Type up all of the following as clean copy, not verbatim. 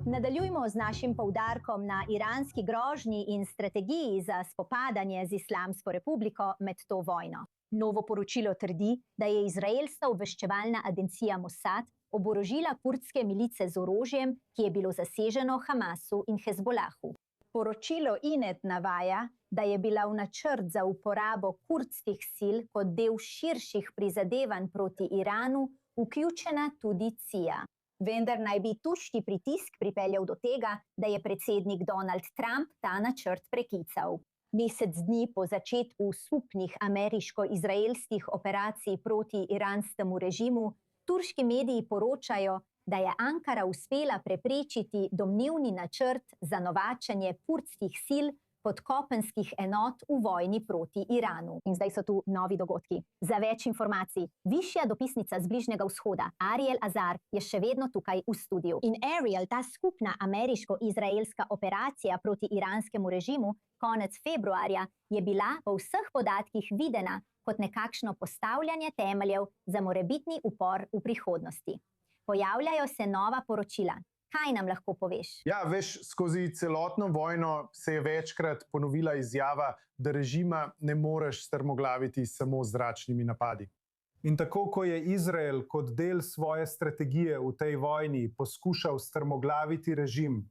Nadaljujmo z našim poudarkom na iranski grožnji in strategiji za spopadanje z Islamsko republiko med to vojno. Novo poročilo trdi, da je izraelska obveščevalna agencija Mossad oborožila kurdske milice z orožjem, ki je bilo zaseženo Hamasu in Hezbolahu. Poročilo INET navaja, da je bila v načrt za uporabo kurdskih sil kot del širših prizadevanj proti Iranu vključena tudi CIA. Vendar naj bi tuški pritisk pripeljal do tega, da je predsednik Donald Trump ta načrt preklical. Mesec dni po začetku skupnih ameriško-izraelskih operacij proti iranskemu režimu, turški mediji poročajo, da je Ankara uspela preprečiti domnevni načrt za novačenje kurdskih sil podkopenskih enot v vojni proti Iranu. In zdaj so tu novi dogodki. Za več informacij, višja dopisnica z Bližnjega vzhoda, Ariel Azar, je še vedno tukaj v studiu. In Ariel, ta skupna ameriško-izraelska operacija proti iranskemu režimu konec februarja je bila po vseh podatkih videna kot nekakšno postavljanje temeljev za morebitni upor v prihodnosti. Pojavljajo se nova poročila. Kaj nam lahko poveš? Ja, veš, skozi celotno vojno se je večkrat ponovila izjava, da režima ne moreš strmoglaviti samo z zračnimi napadi. In tako, ko je Izrael kot del svoje strategije v tej vojni poskušal strmoglaviti režim,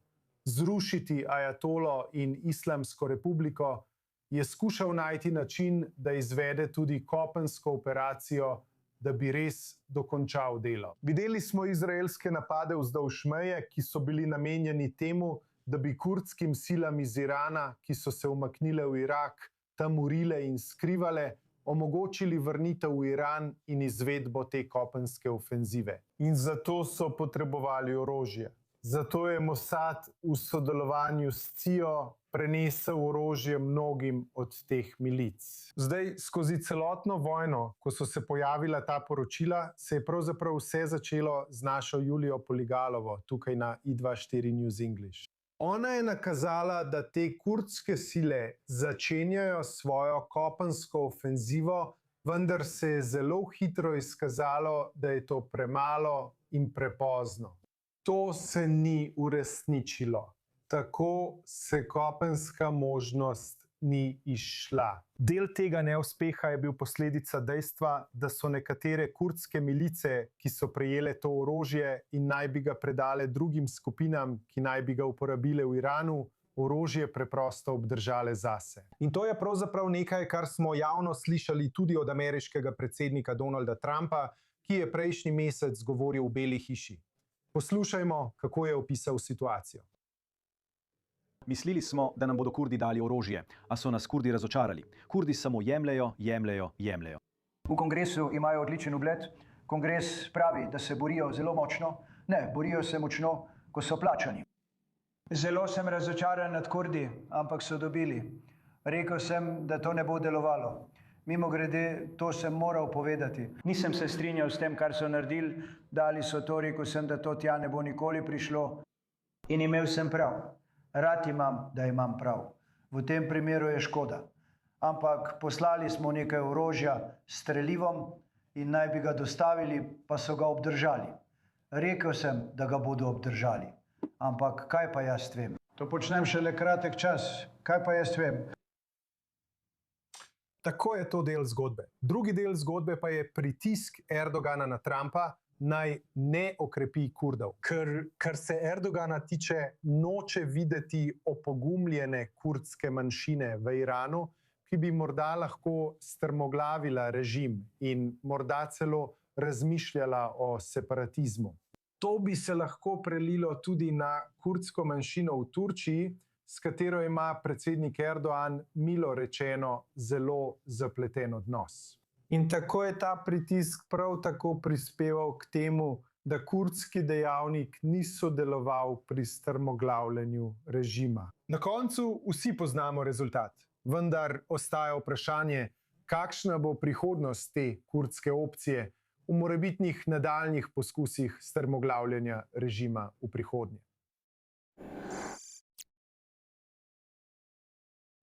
zrušiti ajatolo in Islamsko republiko, je skušal najti način, da izvede tudi kopensko operacijo, da bi res dokončal delo. Videli smo izraelske napade vzdolž meje, ki so bili namenjeni temu, da bi kurdskim silam iz Irana, ki so se umaknile v Irak, tam urile in skrivale, omogočili vrnitev v Iran in izvedbo te kopenske ofenzive. In zato so potrebovali orožje. Zato je Mossad v sodelovanju s CIA prenesel orožje mnogim od teh milic. Zdaj, skozi celotno vojno, ko so se pojavila ta poročila, se je pravzaprav vse začelo z našo Julijo Poligalovo, tukaj na I24 News English. Ona je nakazala, da te kurdske sile začenjajo svojo kopensko ofenzivo, vendar se je zelo hitro izkazalo, da je to premalo in prepozno. To se ni uresničilo. Tako se kopenska možnost ni izšla. Del tega neuspeha je bil posledica dejstva, da so nekatere kurdske milice, ki so prejele to orožje in naj bi ga predale drugim skupinam, ki naj bi ga uporabile v Iranu, orožje preprosto obdržale zase. In to je pravzaprav nekaj, kar smo javno slišali tudi od ameriškega predsednika Donalda Trumpa, ki je prejšnji mesec govoril v Beli hiši. Poslušajmo, kako je opisal situacijo. Mislili smo, da nam bodo Kurdi dali orožje, a so nas Kurdi razočarali. Kurdi samo jemljejo. V kongresu imajo odličen ugled. Kongres pravi, da se borijo zelo močno. Ne, borijo se močno, ko so plačani. Zelo sem razočaran nad Kurdi, ampak so dobili. Rekel sem, da to ne bo delovalo. Mimogrede, to sem moral povedati. Nisem se strinjal s tem, kar so naredili. Dali so to, rekel sem, da to tja ne bo nikoli prišlo. In imel sem prav. Rad imam, da imam prav. V tem primeru je škoda. Ampak poslali smo nekaj orožja s strelivom in naj bi ga dostavili, pa so ga obdržali. Rekel sem, da ga bodo obdržali. Ampak kaj pa jaz vem? To počnem šele kratek čas. Kaj pa jaz vem? Tako je to del zgodbe. Drugi del zgodbe pa je pritisk Erdogana na Trumpa, naj ne okrepi Kurdov. Kar se Erdogana tiče, noče videti opogumljene kurdske manjšine v Iranu, ki bi morda lahko strmoglavila režim in morda celo razmišljala o separatizmu. To bi se lahko prelilo tudi na kurdsko manjšino v Turčiji, s katero ima predsednik Erdogan, milo rečeno, zelo zapleten odnos. In tako je ta pritisk prav tako prispeval k temu, da kurdski dejavnik ni sodeloval pri strmoglavljanju režima. Na koncu vsi poznamo rezultat, vendar ostaja vprašanje, kakšna bo prihodnost te kurdske opcije v morebitnih nadaljnjih poskusih strmoglavljanja režima v prihodnje.